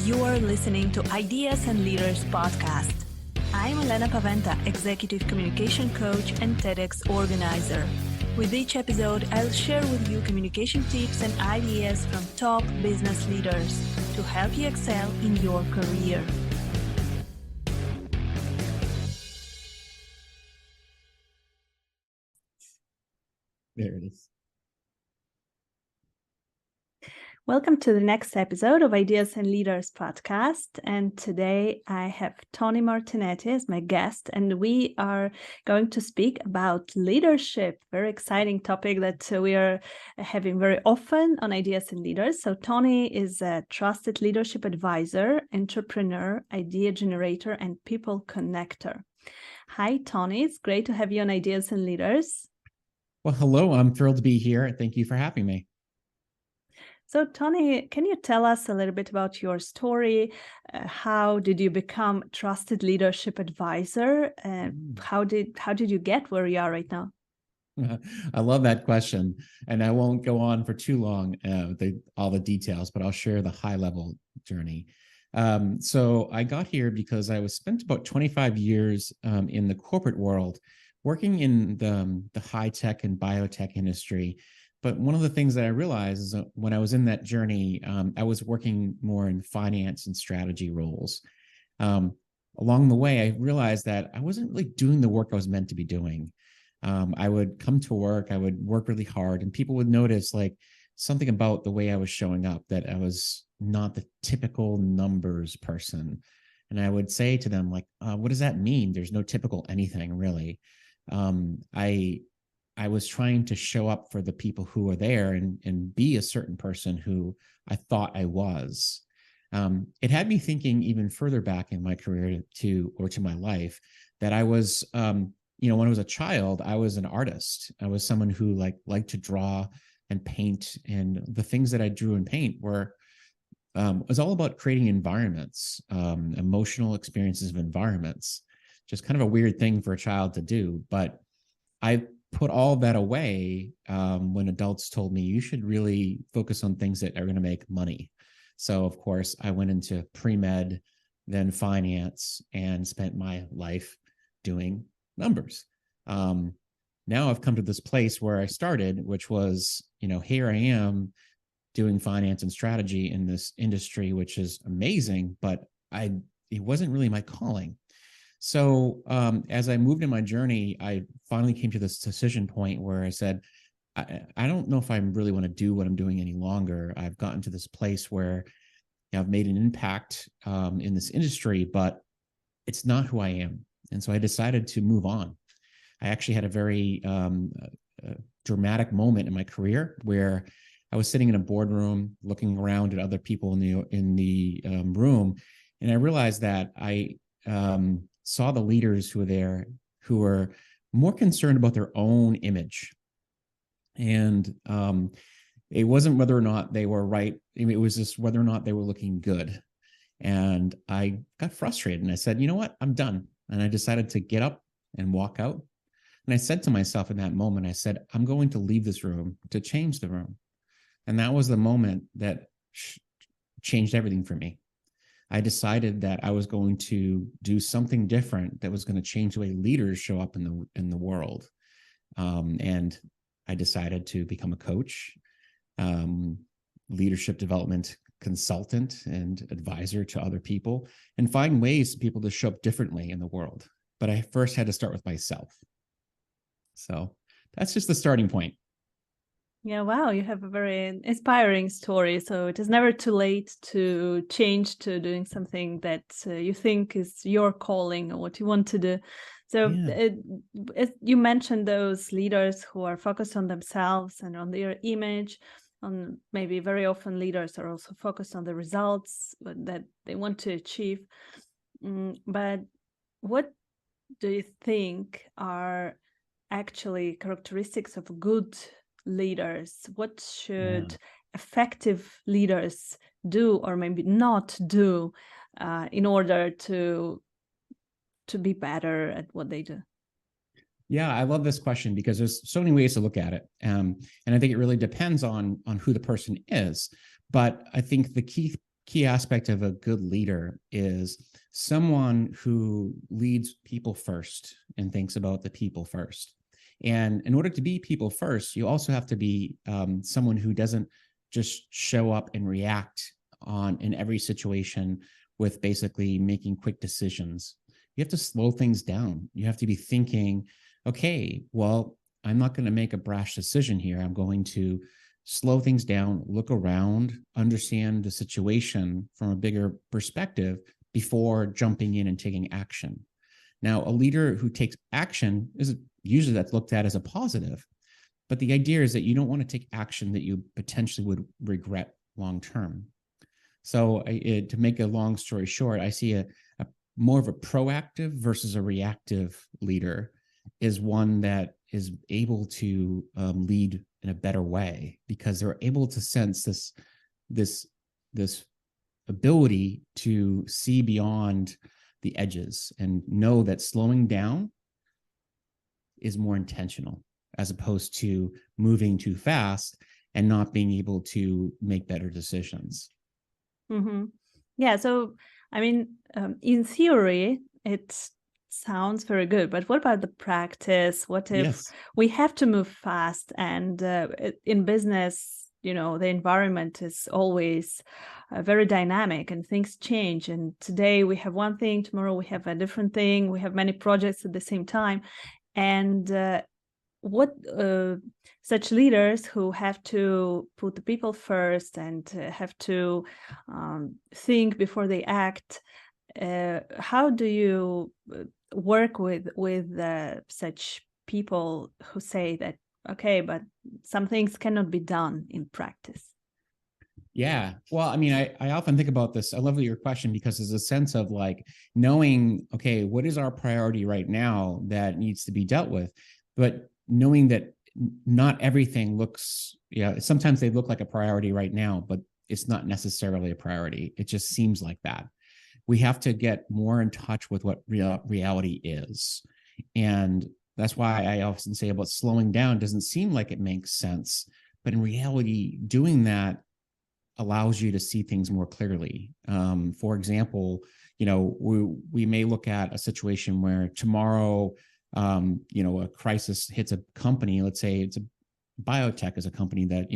You're listening to Ideas and Leaders podcast. I'm Elena Paweta, Executive Communication Coach and TEDx organizer. With each episode, I'll share with you communication tips and ideas from top business leaders to help you excel in your career. There it is. Welcome to the next episode of Ideas and Leaders podcast. And today I have Tony Martignetti as my guest, and we are going to speak about leadership, very exciting topic that we are having very often on Ideas and Leaders. So Tony is a trusted leadership advisor, entrepreneur, idea generator, and people connector. Hi, Tony. It's great to have you on Ideas and Leaders. Well, hello. I'm thrilled to be here. Thank you for having me. So, Tony, can you tell us a little bit about your story? How did you become trusted leadership advisor? How did you get where you are right now? I love that question, and I won't go on for too long all the details, but I'll share the high level journey. So I got here because I was spent about 25 years in the corporate world, working in the high tech and biotech industry. But one of the things that I realized is that when I was in that journey, I was working more in finance and strategy roles. Along the way, I realized that I wasn't really doing the work I was meant to be doing. I would come to work, I would work really hard, and people would notice like something about the way I was showing up, that I was not the typical numbers person. And I would say to them, like, what does that mean? There's no typical anything, really. I was trying to show up for the people who were there and be a certain person who I thought I was. It had me thinking even further back in my career to my life that I was, when I was a child, I was an artist. I was someone who liked to draw and paint, and the things that I drew and paint was all about creating environments, emotional experiences of environments. Just kind of a weird thing for a child to do, but I put all that away when adults told me you should really focus on things that are going to make money. So, of course, I went into pre-med, then finance, and spent my life doing numbers. Now I've come to this place where I started, which was, here I am doing finance and strategy in this industry, which is amazing, but it wasn't really my calling. So as I moved in my journey, I finally came to this decision point where I said, I don't know if I really want to do what I'm doing any longer. I've gotten to this place where I've made an impact in this industry, but it's not who I am. And so I decided to move on. I actually had a very dramatic moment in my career where I was sitting in a boardroom looking around at other people in the room, and I realized that I saw the leaders who were there who were more concerned about their own image. And it wasn't whether or not they were right. It was just whether or not they were looking good. And I got frustrated and I said, you know what, I'm done. And I decided to get up and walk out. And I said to myself in that moment, I said, I'm going to leave this room to change the room. And that was the moment that changed everything for me. I decided that I was going to do something different that was going to change the way leaders show up in the world. And I decided to become a coach, leadership development consultant and advisor to other people, and find ways for people to show up differently in the world. But I first had to start with myself. So that's just the starting point. Yeah, wow, you have a very inspiring story. So it is never too late to change to doing something that you think is your calling or what you want to do. So you mentioned those leaders who are focused on themselves and on their image. On maybe very often leaders are also focused on the results that they want to achieve. But what do you think are actually characteristics of good leaders? What should effective leaders do or maybe not do in order to be better at what they do? Yeah, I love this question because there's so many ways to look at it. And I think it really depends on who the person is. But I think the key key aspect of a good leader is someone who leads people first and thinks about the people first. And in order to be people first, you also have to be someone who doesn't just show up and react in every situation with basically making quick decisions. You have to slow things down. You have to be thinking, okay, well, I'm not going to make a brash decision here. I'm going to slow things down, look around, understand the situation from a bigger perspective before jumping in and taking action. Now, a leader who takes action is usually that's looked at as a positive, but the idea is that you don't want to take action that you potentially would regret long term. So to make a long story short, I see a more of a proactive versus a reactive leader is one that is able to lead in a better way because they're able to sense this ability to see beyond the edges and know that slowing down is more intentional as opposed to moving too fast and not being able to make better decisions. Mm-hmm. Yeah. So, I mean, in theory, it sounds very good, but what about the practice? What if we have to move fast and in business, you know, the environment is always very dynamic and things change. And today we have one thing, tomorrow we have a different thing. We have many projects at the same time. And what such leaders who have to put the people first and have to think before they act, how do you work with such people who say that, okay, but some things cannot be done in practice? Yeah. Well, I mean, I often think about this. I love your question because there's a sense of like knowing, okay, what is our priority right now that needs to be dealt with? But knowing that not everything looks, sometimes they look like a priority right now, but it's not necessarily a priority. It just seems like that. We have to get more in touch with what reality is. And that's why I often say about slowing down doesn't seem like it makes sense. But in reality, doing that allows you to see things more clearly. For example, we may look at a situation where tomorrow, a crisis hits a company. Let's say it's a biotech is a company that,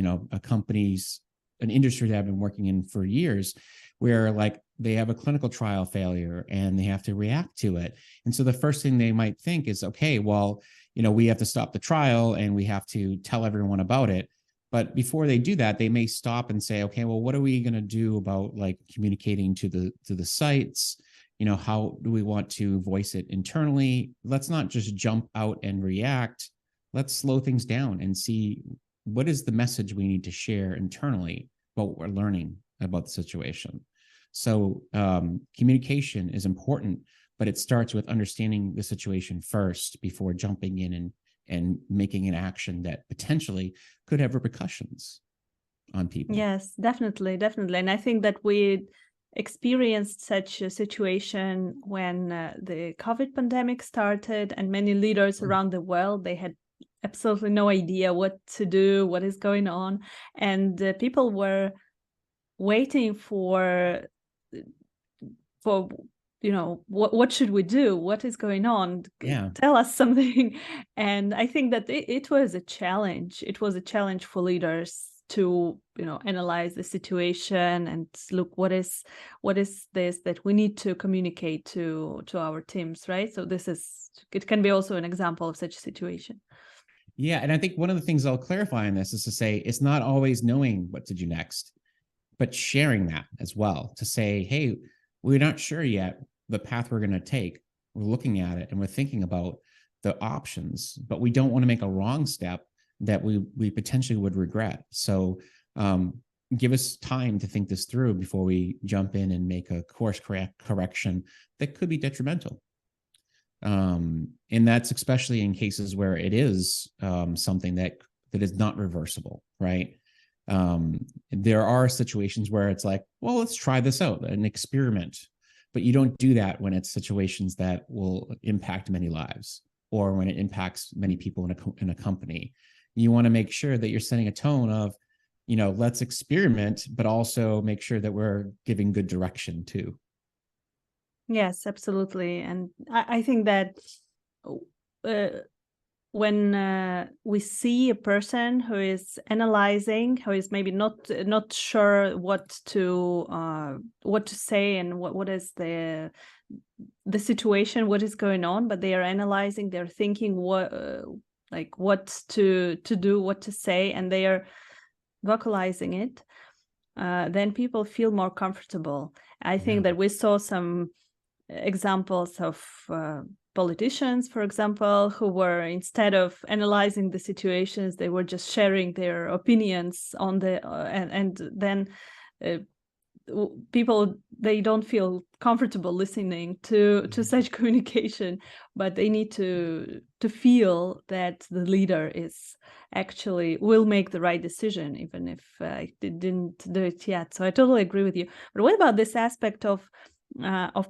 an industry that I've been working in for years, where like they have a clinical trial failure and they have to react to it. And so the first thing they might think is, okay, well, we have to stop the trial and we have to tell everyone about it. But before they do that, they may stop and say, okay, well, what are we going to do about like communicating to the sites? How do we want to voice it internally? Let's not just jump out and react. Let's slow things down and see what is the message we need to share internally about what we're learning about the situation. So communication is important, but it starts with understanding the situation first before jumping in and making an action that potentially could have repercussions on people. Yes, definitely. And I think that we experienced such a situation when the COVID pandemic started, and many leaders around the world, they had absolutely no idea what to do, what is going on. And people were waiting for what should we do? What is going on? Yeah. Tell us something. And I think that it was a challenge. It was a challenge for leaders to, analyze the situation and look what is this that we need to communicate to our teams, right? So it can be also an example of such a situation. Yeah. And I think one of the things I'll clarify in this is to say, it's not always knowing what to do next, but sharing that as well, to say, hey, we're not sure yet the path we're going to take. We're looking at it and we're thinking about the options, but we don't want to make a wrong step that we potentially would regret. So give us time to think this through before we jump in and make a course correction that could be detrimental. And that's especially in cases where it is something that is not reversible, right? There are situations where it's like, well, let's try this out, an experiment, but you don't do that when it's situations that will impact many lives or when it impacts many people in a company. You want to make sure that you're setting a tone of, let's experiment, but also make sure that we're giving good direction too. Yes, absolutely. And I think that when we see a person who is analyzing, who is maybe not sure what to say and what is the situation, what is going on, but they are analyzing, they're thinking what to do, what to say, and they are vocalizing it, then people feel more comfortable. I think that we saw some examples of politicians, for example, who were, instead of analyzing the situations, they were just sharing their opinions on the and then people, they don't feel comfortable listening to such communication, but they need to feel that the leader is actually will make the right decision, even if they didn't do it yet. So I totally agree with you. But what about this aspect of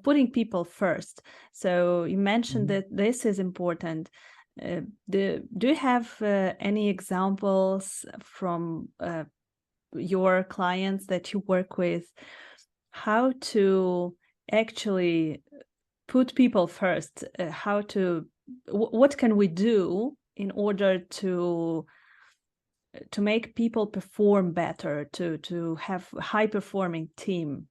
putting people first? So you mentioned that this is important. Do you have any examples from your clients that you work with, how to actually put people first? What can we do in order to make people perform better, to have a high performing team?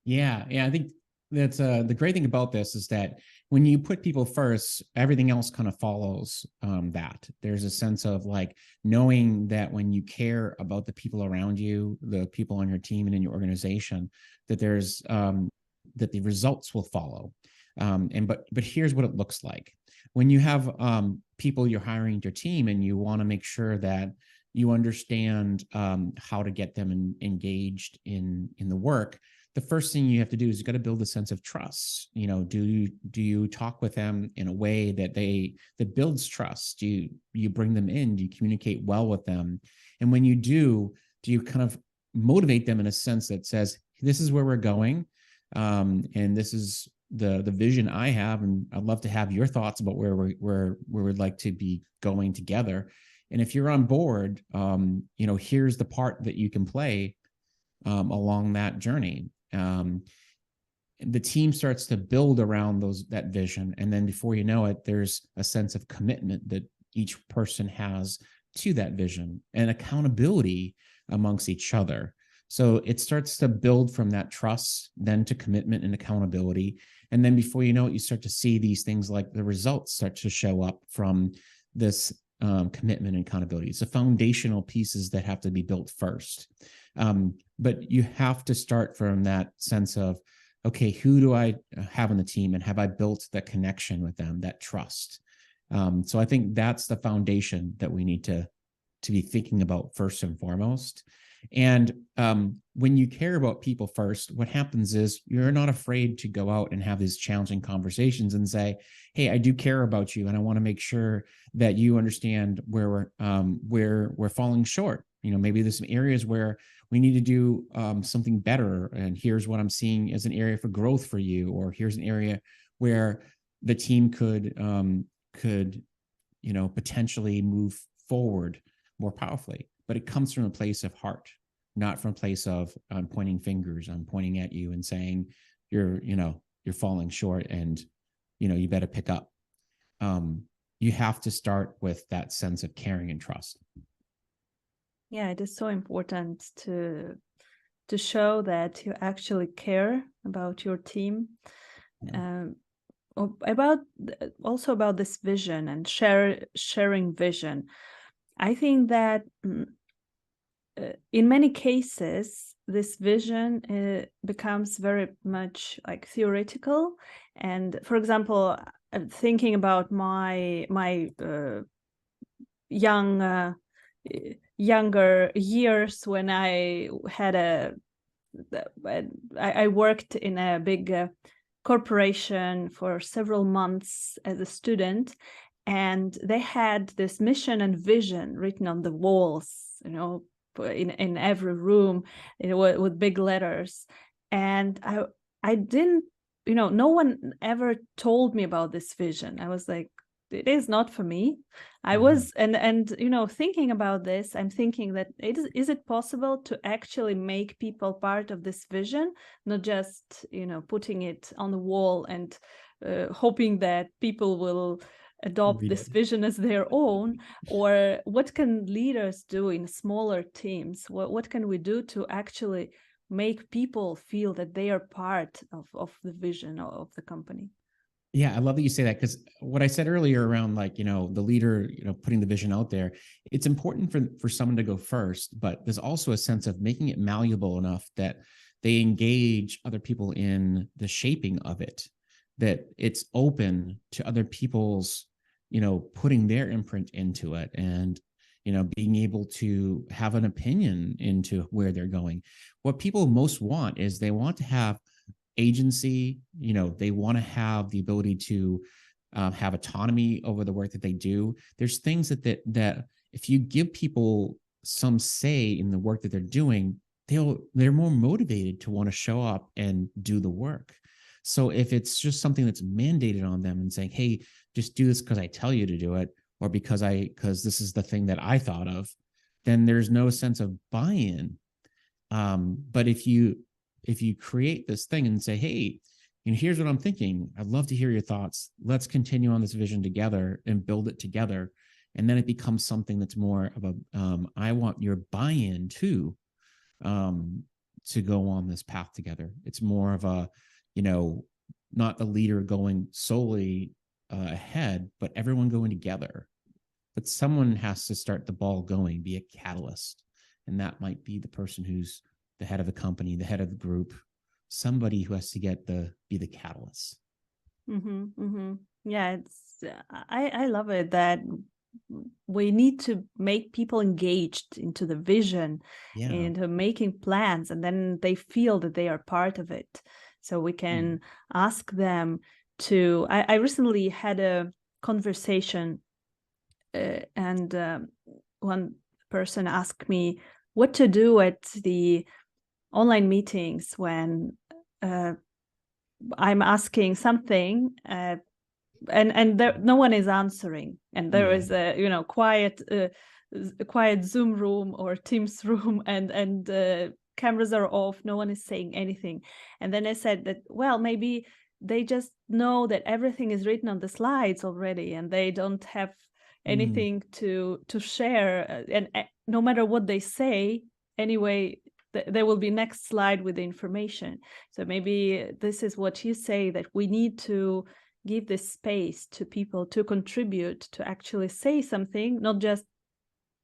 Yeah, I think that's the great thing about this is that when you put people first, everything else kind of follows that. There's a sense of like knowing that when you care about the people around you, the people on your team and in your organization, that there's that the results will follow. But here's what it looks like. When you have people you're hiring to your team and you want to make sure that you understand how to get them engaged in the work, the first thing you have to do is you got to build a sense of trust. Do you talk with them in a way that builds trust? Do you bring them in? Do you communicate well with them? And when you do you kind of motivate them in a sense that says, this is where we're going, and this is the vision I have, and I'd love to have your thoughts about where we'd like to be going together. And if you're on board, here's the part that you can play along that journey. The team starts to build around that vision, and then before you know it, there's a sense of commitment that each person has to that vision, and accountability amongst each other. So it starts to build from that trust, then to commitment and accountability, and then before you know it, you start to see these things like the results start to show up from this commitment and accountability. It's the foundational pieces that have to be built first. But you have to start from that sense of, okay, who do I have on the team, and have I built that connection with them, that trust? So I think that's the foundation that we need to be thinking about first and foremost. And when you care about people first, what happens is you're not afraid to go out and have these challenging conversations and say, hey, I do care about you, and I want to make sure that you understand where we're falling short. Maybe there's some areas where we need to do something better, and here's what I'm seeing as an area for growth for you, or here's an area where the team could potentially move forward more powerfully. But it comes from a place of heart, not from a place of I'm pointing fingers. I'm pointing at you and saying you're falling short, and you better pick up. You have to start with that sense of caring and trust. Yeah, it is so important to show that you actually care about your team. Yeah. About this vision and sharing vision. I think that in many cases, this vision becomes very much like theoretical. And for example, thinking about my younger years, when I worked in a big corporation for several months as a student, and they had this mission and vision written on the walls, in every room, with big letters. And I didn't, no one ever told me about this vision. I was like, it is not for me. I Mhm. was, and you know, thinking about this, I'm thinking that is it possible to actually make people part of this vision, not just, you know, putting it on the wall and hoping that people will adopt Read this it. vision as their own? Or what can leaders do in smaller teams? What can we do to actually make people feel that they are part of the vision of the company? Yeah, I love that you say that, because what I said earlier around, like, you know, the leader, you know, putting the vision out there, it's important for someone to go first, but there's also a sense of making it malleable enough that they engage other people in the shaping of it, that it's open to other people's, you know, putting their imprint into it, and, you know, being able to have an opinion into where they're going. What people most want is they want to have agency. You know, they want to have the ability to have autonomy over the work that they do. There's things that if you give people some say in the work that they're doing, they're more motivated to want to show up and do the work. So if it's just something that's mandated on them and saying, hey, just do this because I tell you to do it, or because this is the thing that I thought of, then there's no sense of buy-in. But if you create this thing and say, hey, you know, here's what I'm thinking, I'd love to hear your thoughts, let's continue on this vision together and build it together, and then it becomes something that's more of a I want your buy-in too, to go on this path together. It's more of a, you know, not the leader going solely ahead, but everyone going together. But someone has to start the ball going, be a catalyst, and that might be the person who's the head of the company, the head of the group, somebody who has to be the catalyst. Mm-hmm, mm-hmm. Yeah, it's I love it that we need to make people engaged into the vision, Yeah. into making plans, and then they feel that they are part of it. So we can ask them to. I recently had a conversation, and one person asked me what to do at the online meetings when I'm asking something, and there no one is answering, and there is a, you know, quiet Zoom room or Teams room, and cameras are off, no one is saying anything. And then I said that, well, maybe they just know that everything is written on the slides already, and they don't have anything to share, and no matter what they say, anyway, there will be next slide with the information. So maybe this is what you say, that we need to give this space to people to contribute, to actually say something, not just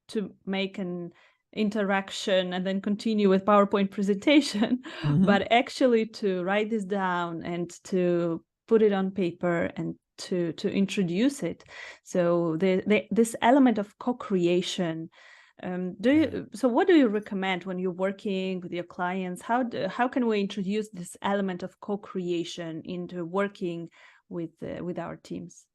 to make an interaction and then continue with PowerPoint presentation, but actually to write this down and to put it on paper and to introduce it. So this element of co-creation. So what do you recommend when you're working with your clients? How can we introduce this element of co-creation into working with our teams?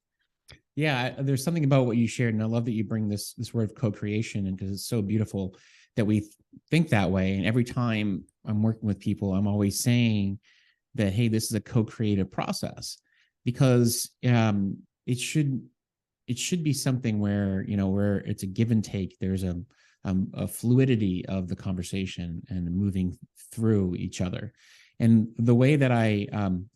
Yeah, there's something about what you shared, and I love that you bring this word of co-creation, and because it's so beautiful that we think that way. And every time I'm working with people, I'm always saying that, hey, this is a co-creative process, because it should be something where, you know, where it's a give and take. There's a fluidity of the conversation and moving through each other. And the way that I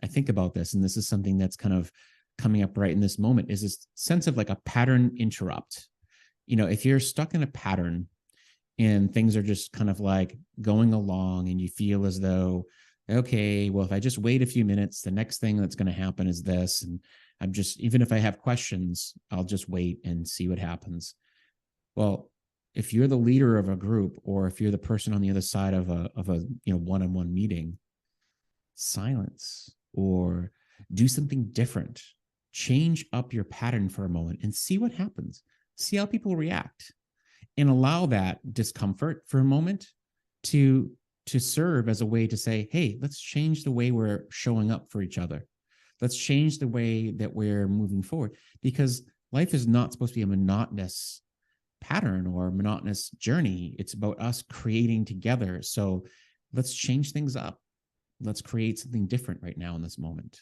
think about this, and this is something that's kind of coming up right in this moment, is this sense of like a pattern interrupt. You know, if you're stuck in a pattern and things are just kind of like going along, and you feel as though, okay, well, if I just wait a few minutes, the next thing that's going to happen is this. And I'm just, even if I have questions, I'll just wait and see what happens. Well, if you're the leader of a group, or if you're the person on the other side of a you know, one-on-one meeting, silence, or do something different. Change up your pattern for a moment and see what happens. See how people react, and allow that discomfort for a moment to serve as a way to say, hey, let's change the way we're showing up for each other. Let's change the way that we're moving forward, because life is not supposed to be a monotonous pattern or a monotonous journey. It's about us creating together. So let's change things up. Let's create something different right now in this moment.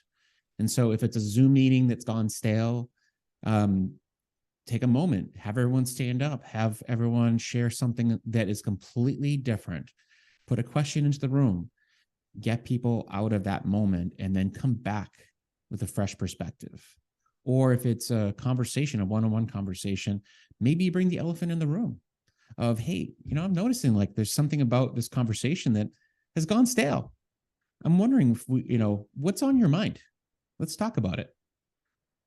And so if it's a Zoom meeting that's gone stale, Take a moment, have everyone stand up, have everyone share something that is completely different, put a question into the room, get people out of that moment, and then come back with a fresh perspective. Or if it's a conversation, a one-on-one conversation, maybe you bring the elephant in the room of, hey, I'm noticing like there's something about this conversation that has gone stale. I'm wondering if what's on your mind? Let's talk about it.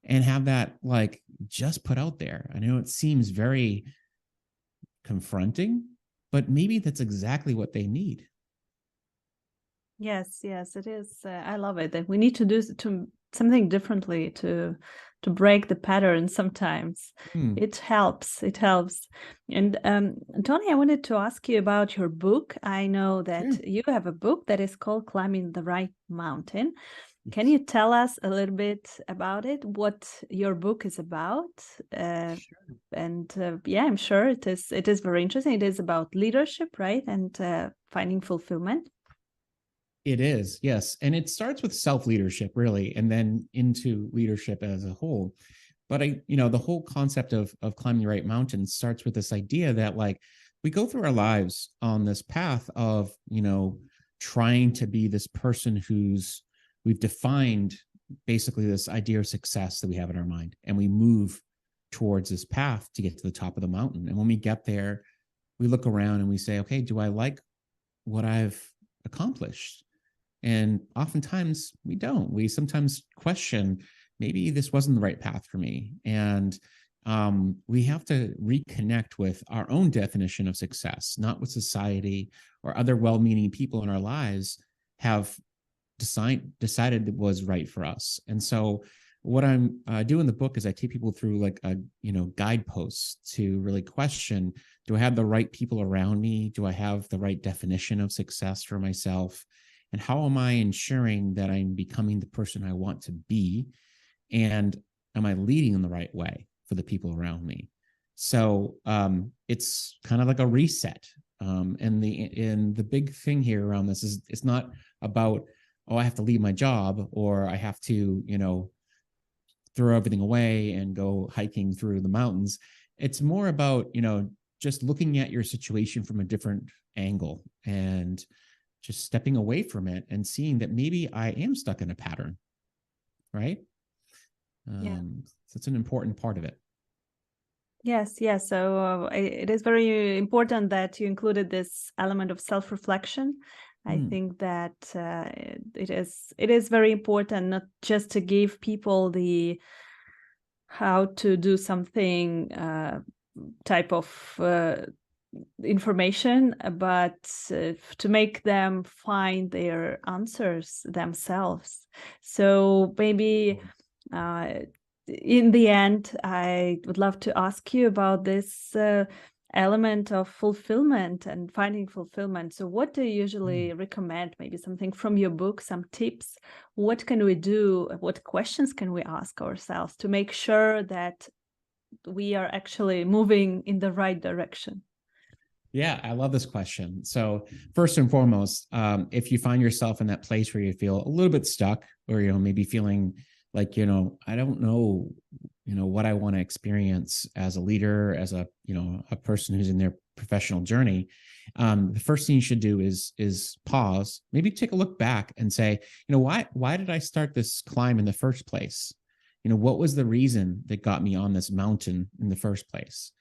And have that like just put out there. I know it seems very confronting, but maybe that's exactly what they need. Yes, it is. I love it. That we need to do something differently to break the pattern sometimes. It helps. And Tony, I wanted to ask you about your book. I know that you have a book that is called Climbing the Right Mountain. Can you tell us a little bit about it, what your book is about? Sure. And I'm sure it is very interesting. It is about leadership, right? And finding fulfillment. It is, yes. And it starts with self-leadership, really, and then into leadership as a whole. But the whole concept of climbing the right mountain starts with this idea that like we go through our lives on this path of, trying to be this person we've defined basically this idea of success that we have in our mind. And we move towards this path to get to the top of the mountain. And when we get there, we look around and we say, okay, do I like what I've accomplished? And oftentimes we don't. We sometimes question, maybe this wasn't the right path for me. And we have to reconnect with our own definition of success, not what society or other well-meaning people in our lives have decided was right for us. And so what I'm doing in the book is I take people through like a guideposts to really question, do I have the right people around me? Do I have the right definition of success for myself? And how am I ensuring that I'm becoming the person I want to be? And am I leading in the right way for the people around me? So it's kind of like a reset. And the big thing here around this is it's not about, oh, I have to leave my job or I have to, throw everything away and go hiking through the mountains. It's more about, just looking at your situation from a different angle and just stepping away from it and seeing that maybe I am stuck in a pattern, right? So it's an important part of it. Yes. So it is very important that you included this element of self-reflection. I think that it is very important not just to give people the how to do something type of information, but to make them find their answers themselves. So maybe in the end, I would love to ask you about this element of fulfillment and finding fulfillment. So what do you usually recommend? Maybe something from your book, some tips. What can we do? What questions can we ask ourselves to make sure that we are actually moving in the right direction? Yeah, I love this question. So first and foremost, if you find yourself in that place where you feel a little bit stuck or, maybe feeling like, I don't know, what I want to experience as a leader, as a, a person who's in their professional journey, the first thing you should do is pause, maybe take a look back and say, why did I start this climb in the first place? What was the reason that got me on this mountain in the first place?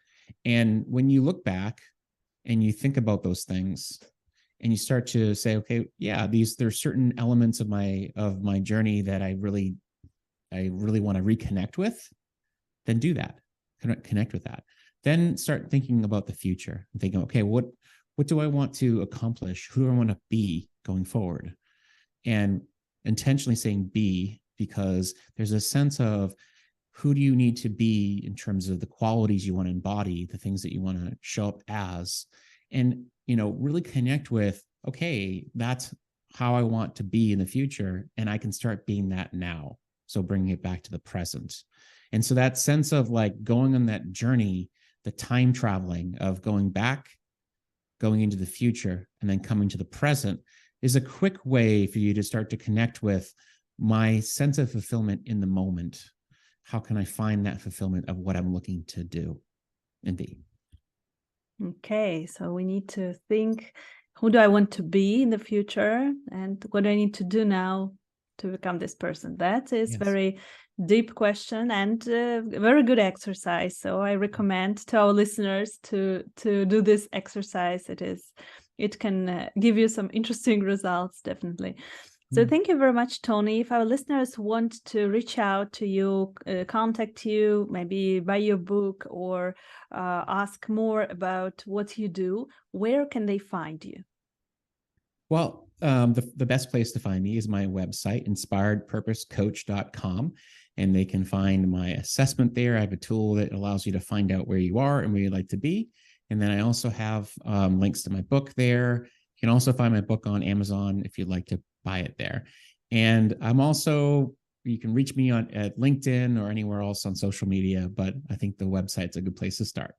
And when you look back and you think about those things and you start to say, okay, yeah, there's certain elements of my journey that I really want to reconnect with, then do that. Connect with that. Then start thinking about the future and thinking, okay, what do I want to accomplish? Who do I want to be going forward? And intentionally saying be, because there's a sense of who do you need to be in terms of the qualities you want to embody, the things that you want to show up as, and, really connect with, okay, that's how I want to be in the future. And I can start being that now. So bringing it back to the present. And so that sense of like going on that journey, the time traveling of going back, going into the future, and then coming to the present is a quick way for you to start to connect with my sense of fulfillment in the moment. how can I find that fulfillment of what I'm looking to do and be? Okay, so we need to think, who do I want to be in the future, and what do I need to do now to become this person? That is very deep question and a very good exercise. So I recommend to our listeners to do this exercise. It can give you some interesting results, definitely. So thank you very much, Tony. If our listeners want to reach out to you, contact you, maybe buy your book or ask more about what you do, where can they find you? Well, the best place to find me is my website, inspiredpurposecoach.com. And they can find my assessment there. I have a tool that allows you to find out where you are and where you'd like to be. And then I also have links to my book there. You can also find my book on Amazon if you'd like to buy it there. And you can reach me at LinkedIn or anywhere else on social media, but I think the website's a good place to start.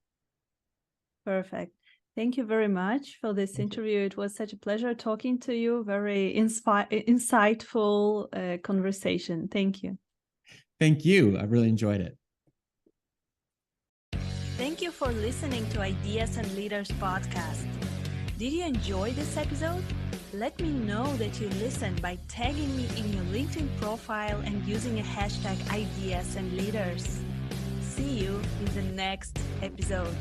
Perfect. Thank you very much for this interview. It was such a pleasure talking to you. Very insightful conversation. Thank you. Thank you. I really enjoyed it. Thank you for listening to Ideas and Leaders podcast. Did you enjoy this episode? Let me know that you listened by tagging me in your LinkedIn profile and using a hashtag Ideas and Leaders. See you in the next episode.